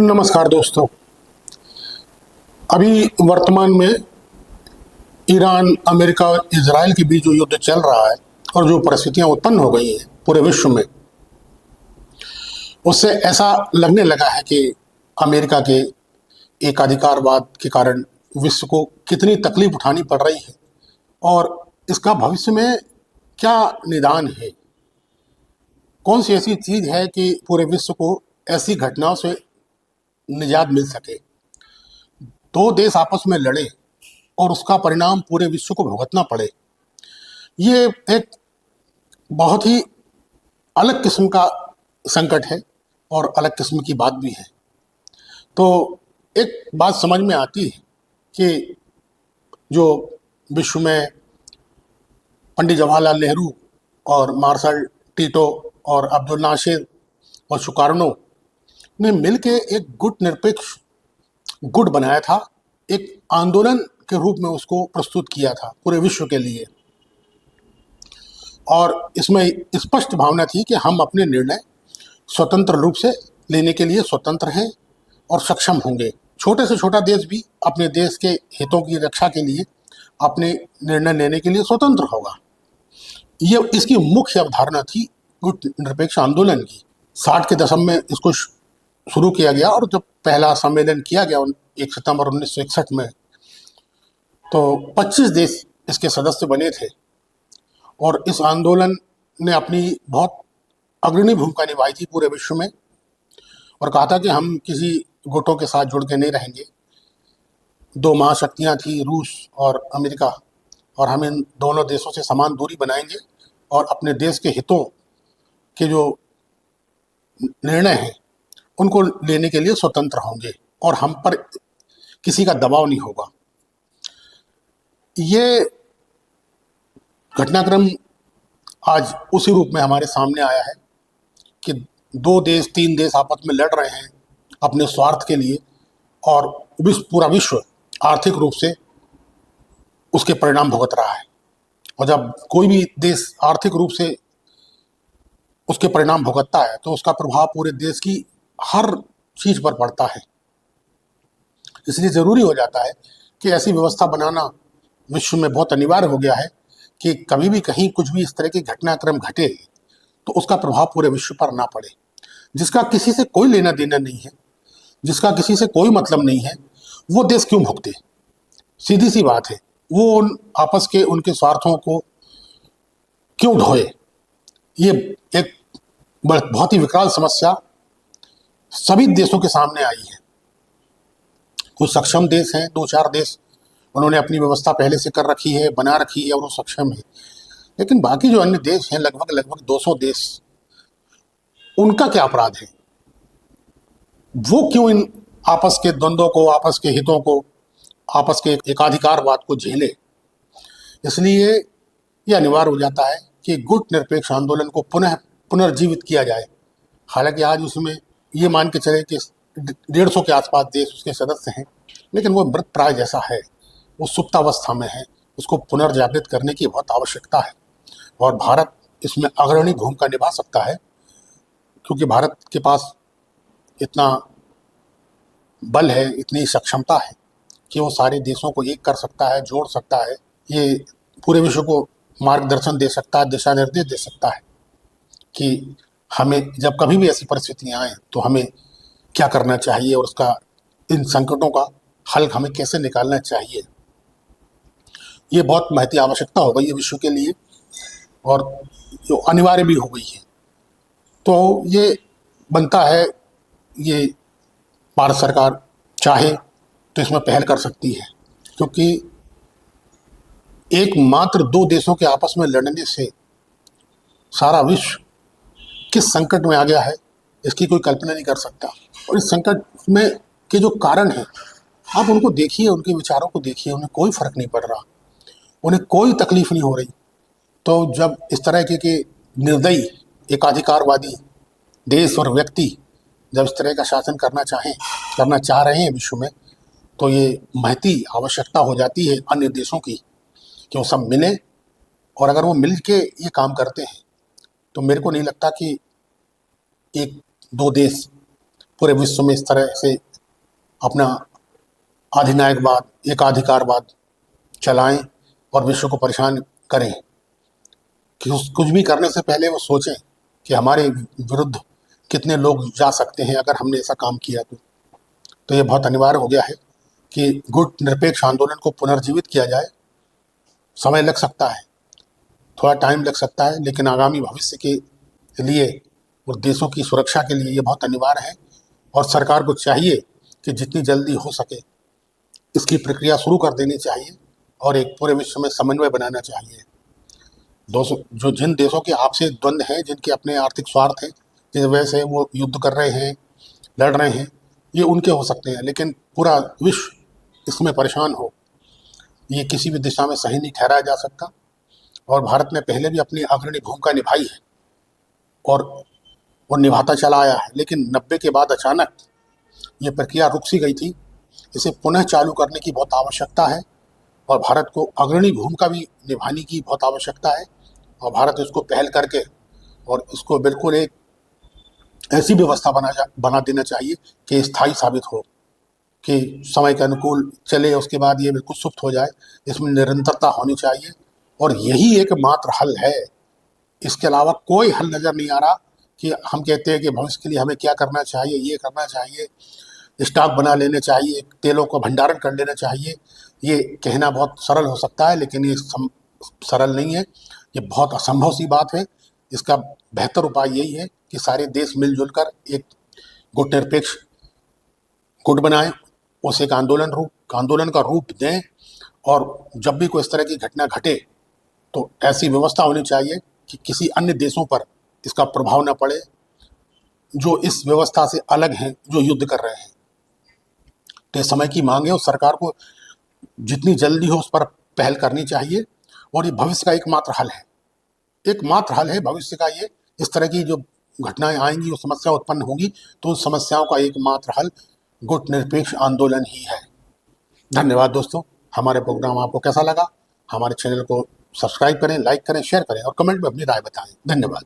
नमस्कार दोस्तों। अभी वर्तमान में ईरान, अमेरिका और इजराइल के बीच जो युद्ध चल रहा है और जो परिस्थितियां उत्पन्न हो गई हैं पूरे विश्व में, उससे ऐसा लगने लगा है कि अमेरिका के एकाधिकारवाद के कारण विश्व को कितनी तकलीफ उठानी पड़ रही है और इसका भविष्य में क्या निदान है। कौन सी ऐसी चीज है कि पूरे विश्व को ऐसी घटनाओं से निजात मिल सके। दो देश आपस में लड़े और उसका परिणाम पूरे विश्व को भुगतना पड़े, ये एक बहुत ही अलग किस्म का संकट है और अलग किस्म की बात भी है। तो एक बात समझ में आती है कि जो विश्व में पंडित जवाहरलाल नेहरू और मार्शल टीटो और अब्दुल नासिर और सुकार्नो ने मिलकर एक गुट निरपेक्ष गुट बनाया था, एक आंदोलन के रूप में उसको प्रस्तुत किया था पूरे विश्व के लिए। और इसमें स्पष्ट भावना थी कि हम अपने निर्णय स्वतंत्र रूप से लेने के लिए स्वतंत्र हैं और सक्षम होंगे। छोटे से छोटा देश भी अपने देश के हितों की रक्षा के लिए अपने निर्णय लेने के लिए स्वतंत्र होगा। ये इसकी मुख्य अवधारणा थी गुट निरपेक्ष आंदोलन की। 60 के दशक में इसको शुरू किया गया और जब पहला सम्मेलन किया गया 1 सितंबर 1961 में, तो 25 देश इसके सदस्य बने थे और इस आंदोलन ने अपनी बहुत अग्रणी भूमिका निभाई थी पूरे विश्व में और कहा था कि हम किसी गुटों के साथ जुड़ के नहीं रहेंगे। दो महाशक्तियां थी, रूस और अमेरिका, और हम इन दोनों देशों से समान दूरी बनाएंगे और अपने देश के हितों के जो निर्णय हैं उनको लेने के लिए स्वतंत्र होंगे और हम पर किसी का दबाव नहीं होगा। ये घटनाक्रम आज उसी रूप में हमारे सामने आया है कि 2 देश 3 देश आपस में लड़ रहे हैं अपने स्वार्थ के लिए और पूरा विश्व आर्थिक रूप से उसके परिणाम भुगत रहा है। और जब कोई भी देश आर्थिक रूप से उसके परिणाम भुगतता है तो उसका प्रभाव पूरे देश की हर चीज पर पड़ता है। इसलिए जरूरी हो जाता है कि ऐसी व्यवस्था बनाना विश्व में बहुत अनिवार्य हो गया है कि कभी भी कहीं कुछ भी इस तरह के घटनाक्रम घटे तो उसका प्रभाव पूरे विश्व पर ना पड़े। जिसका किसी से कोई लेना देना नहीं है, जिसका किसी से कोई मतलब नहीं है, वो देश क्यों भुगते। सीधी सी बात है, वो उन आपस के उनके स्वार्थों को क्यों ढोए। ये एक बहुत ही विकराल समस्या सभी देशों के सामने आई है। कुछ सक्षम देश हैं, 2-4 देश, उन्होंने अपनी व्यवस्था पहले से कर रखी है, बना रखी है और वो सक्षम है। लेकिन बाकी जो अन्य देश हैं, लगभग 200 देश, उनका क्या अपराध है। वो क्यों इन आपस के द्वंद्वों को, आपस के हितों को, आपस के एकाधिकारवाद को झेले। इसलिए ये अनिवार्य हो जाता है कि गुट निरपेक्ष आंदोलन को पुनर्जीवित किया जाए। हालांकि आज उसमें ये मान के चले कि 150 के आसपास देश उसके सदस्य हैं, लेकिन वो मृत प्राय जैसा है, वो सुप्तावस्था में है। उसको पुनर्जागृत करने की बहुत आवश्यकता है और भारत इसमें अग्रणी भूमिका निभा सकता है, क्योंकि भारत के पास इतना बल है, इतनी सक्षमता है कि वो सारे देशों को एक कर सकता है, जोड़ सकता है। ये पूरे विश्व को मार्गदर्शन दे सकता है, दिशा निर्देश दे सकता है कि हमें जब कभी भी ऐसी परिस्थितियां आए तो हमें क्या करना चाहिए और उसका, इन संकटों का हल हमें कैसे निकालना चाहिए। ये बहुत महती आवश्यकता हो गई है विश्व के लिए और जो अनिवार्य भी हो गई है। तो ये बनता है, ये भारत सरकार चाहे तो इसमें पहल कर सकती है, क्योंकि एकमात्र 2 देशों के आपस में लड़ने से सारा विश्व किस संकट में आ गया है इसकी कोई कल्पना नहीं कर सकता। और इस संकट में के जो कारण हैं, आप उनको देखिए, उनके विचारों को देखिए, उन्हें कोई फर्क नहीं पड़ रहा, उन्हें कोई तकलीफ नहीं हो रही। तो जब इस तरह के निर्दयी एकाधिकारवादी देश और व्यक्ति जब इस तरह का शासन करना चाह रहे हैं विश्व में, तो ये महती आवश्यकता हो जाती है अन्य देशों की कि वो सब मिले। और अगर वो मिल के ये काम करते हैं तो मेरे को नहीं लगता कि 1-2 देश पूरे विश्व में इस तरह से अपना अधिनायकवाद, एकाधिकारवाद चलाएं और विश्व को परेशान करें कि कुछ भी करने से पहले वो सोचें कि हमारे विरुद्ध कितने लोग जा सकते हैं अगर हमने ऐसा काम किया तो ये बहुत अनिवार्य हो गया है कि गुट निरपेक्ष आंदोलन को पुनर्जीवित किया जाए। समय लग सकता है, थोड़ा टाइम लग सकता है, लेकिन आगामी भविष्य के लिए और देशों की सुरक्षा के लिए ये बहुत अनिवार्य है और सरकार को चाहिए कि जितनी जल्दी हो सके इसकी प्रक्रिया शुरू कर देनी चाहिए और एक पूरे विश्व में समन्वय बनाना चाहिए। जो जिन देशों के आपसी द्वंद्व हैं, जिनके अपने आर्थिक स्वार्थ हैं, जिस वजह से वो युद्ध कर रहे हैं, लड़ रहे हैं, ये उनके हो सकते हैं, लेकिन पूरा विश्व इसमें परेशान हो ये किसी भी दिशा में सही नहीं ठहराया जा सकता। और भारत ने पहले भी अपनी अग्रणी भूमिका निभाई है और वो निभाता चला आया है, लेकिन 90 के बाद अचानक ये प्रक्रिया रुक सी गई थी। इसे पुनः चालू करने की बहुत आवश्यकता है और भारत को अग्रणी भूमिका भी निभाने की बहुत आवश्यकता है और भारत इसको पहल करके और इसको बिल्कुल एक ऐसी व्यवस्था बना देना चाहिए कि स्थायी साबित हो, कि समय के अनुकूल चले, उसके बाद ये बिल्कुल सुप्त हो जाए। इसमें निरंतरता होनी चाहिए और यही एकमात्र हल है। इसके अलावा कोई हल नज़र नहीं आ रहा कि हम कहते हैं कि भविष्य के लिए हमें क्या करना चाहिए, ये करना चाहिए, स्टॉक बना लेने चाहिए, तेलों का भंडारण कर लेना चाहिए। ये कहना बहुत सरल हो सकता है, लेकिन ये सरल नहीं है, ये बहुत असंभव सी बात है। इसका बेहतर उपाय यही है कि सारे देश मिलजुल कर एक गुट निरपेक्ष गुट बनाएं, उसे एक आंदोलन का रूप दें और जब भी कोई इस तरह की घटना घटे तो ऐसी व्यवस्था होनी चाहिए कि किसी अन्य देशों पर इसका प्रभाव न पड़े जो इस व्यवस्था से अलग हैं, जो युद्ध कर रहे हैं। तो समय की मांग है और सरकार को जितनी जल्दी हो उस पर पहल करनी चाहिए और ये भविष्य का एकमात्र हल है। एकमात्र हल है भविष्य का ये। इस तरह की जो घटनाएं आएंगी, वो समस्या उत्पन्न होंगी, तो उन समस्याओं का एकमात्र हल गुट निरपेक्ष आंदोलन ही है। धन्यवाद दोस्तों। हमारे प्रोग्राम आपको कैसा लगा? हमारे चैनल को सब्सक्राइब करें, लाइक करें, शेयर करें और कमेंट में अपनी राय बताएं। धन्यवाद।